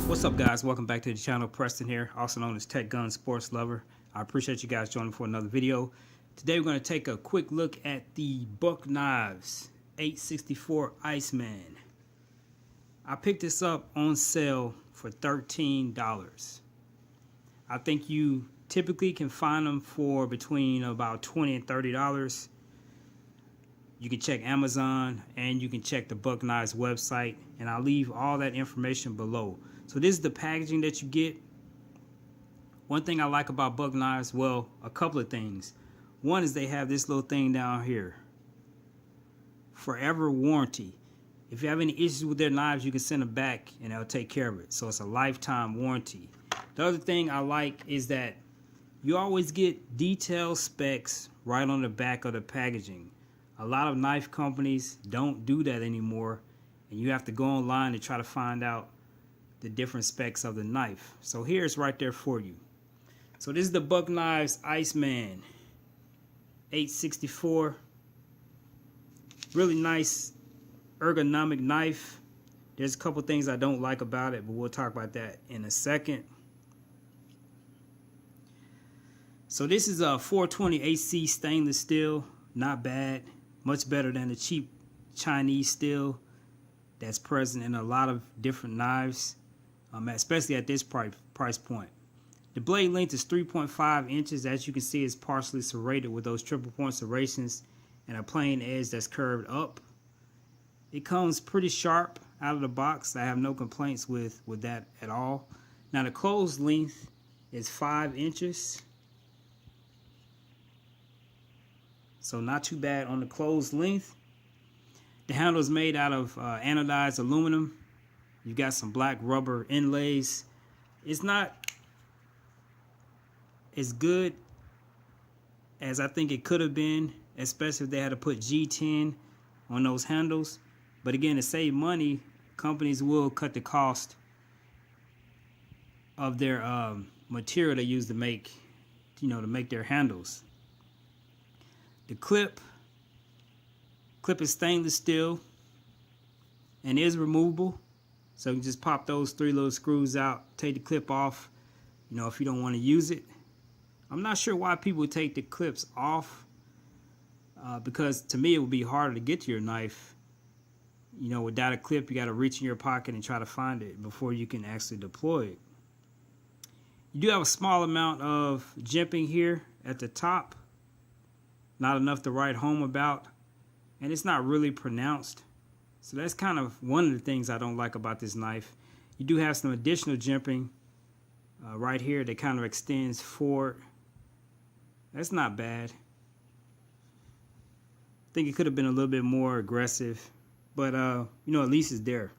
What's up, guys? Welcome back to the channel. Preston here, also known as Tech Gun Sports Lover. I appreciate you guys joining for another video. Today we're going to take a quick look at the Buck Knives 864 Iceman. I picked this up on sale for $13. I think you typically can find them for between about $20 and $30. You can check Amazon and you can check the Buck Knives website, and I'll leave all that information below. So this is the packaging that you get. One thing I like about Buck Knives, well, a couple of things. One is they have this little thing down here, forever warranty. If you have any issues with their knives, you can send them back and they'll take care of it. So it's a lifetime warranty. The other thing I like is that you always get detailed specs right on the back of the packaging. A lot of knife companies don't do that anymore, and you have to go online to try to find out the different specs of the knife. So here's right there for you. So this is the Buck Knives Iceman 864. Really nice ergonomic knife. There's a couple things I don't like about it, but we'll talk about that in a second. So this is a 420 AC stainless steel. Not bad. Much better than the cheap Chinese steel that's present in a lot of different knives, especially at this price point. The blade length is 3.5 inches. As you can see, it's partially serrated with those triple point serrations and a plain edge that's curved up. It comes pretty sharp out of the box. I have no complaints with that at all. Now the closed length is 5 inches. So not too bad on the closed length. The handle is made out of anodized aluminum. You got some black rubber inlays. It's not as good as I think it could have been, especially if they had to put G10 on those handles. But again, to save money, companies will cut the cost of their material they use to make, to make their handles. The clip is stainless steel and is removable, so you can just pop those 3 little screws out, take the clip off, if you don't want to use it. I'm not sure why people take the clips off, because to me it would be harder to get to your knife. Without a clip, you got to reach in your pocket and try to find it before you can actually deploy it. You do have a small amount of jimping here at the top. Not enough to write home about, and it's not really pronounced. So that's kind of one of the things I don't like about this knife. You do have some additional jimping right here that kind of extends forward. That's not bad. I think it could have been a little bit more aggressive, but at least it's there.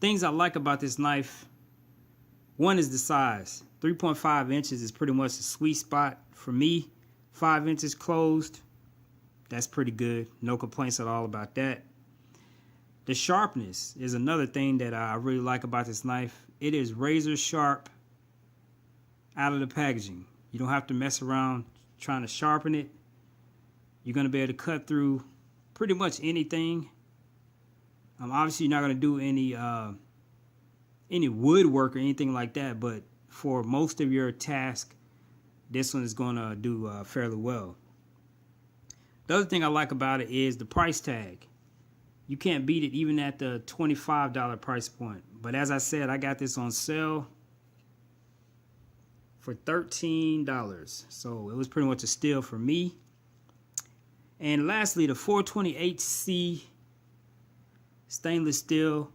Things I like about this knife, one is the size. 3.5 inches is pretty much the sweet spot for me. 5 inches closed, that's pretty good. No complaints at all about that. The sharpness is another thing that I really like about this knife. It is razor sharp out of the packaging. You don't have to mess around trying to sharpen it. You're going to be able to cut through pretty much anything. Obviously, you're not going to do any woodwork or anything like that, but for most of your tasks, this one is going to do fairly well. The other thing I like about it is the price tag. You can't beat it even at the $25 price point. But as I said, I got this on sale for $13. So it was pretty much a steal for me. And lastly, the 428C stainless steel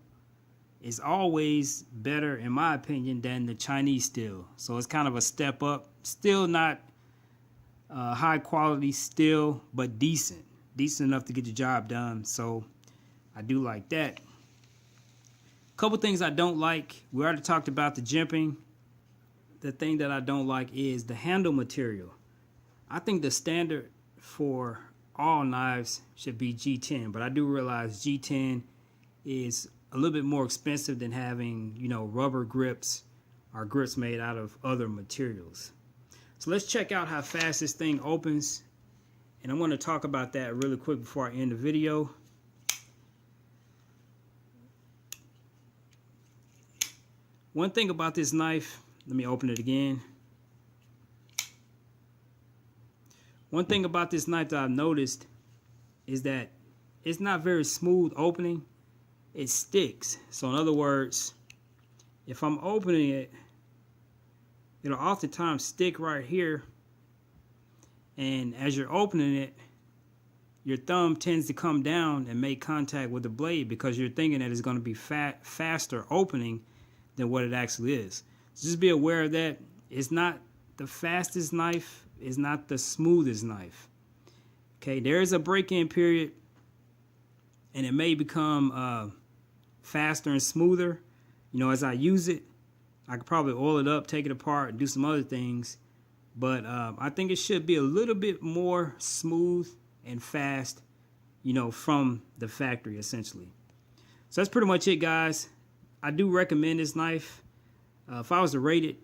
is always better, in my opinion, than the Chinese steel. So it's kind of a step up. Still not high quality steel, but decent enough to get the job done. So I do like that. A couple things I don't like. We already talked about the jimping. The thing that I don't like is the handle material. I think the standard for all knives should be G10, but I do realize G10 is a little bit more expensive than having, rubber grips or grips made out of other materials. So let's check out how fast this thing opens, and I'm going to talk about that really quick before I end the video. One thing about this knife, let me open it again. One thing about this knife that I've noticed is that it's not very smooth opening. It sticks. So in other words, if I'm opening it, it'll oftentimes stick right here. And as you're opening it, your thumb tends to come down and make contact with the blade because you're thinking that it's going to be faster opening than what it actually is. So just be aware of that. It's not the fastest knife. It's not the smoothest knife. Okay, there is a break-in period, and it may become faster and smoother. You know, as I use it, I could probably oil it up, take it apart, and do some other things. But I think it should be a little bit more smooth and fast, you know, from the factory, essentially. So that's pretty much it, guys. I do recommend this knife. If I was to rate it,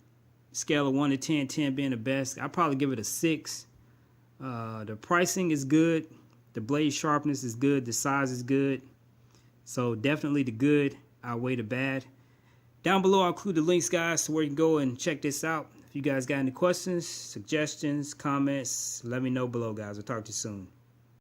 scale of 1 to 10, 10 being the best, I'd probably give it a 6. The pricing is good. The blade sharpness is good. The size is good. So definitely the good outweigh the bad. Down below, I'll include the links, guys, to where you can go and check this out. If you guys got any questions, suggestions, comments, let me know below, guys. I'll talk to you soon.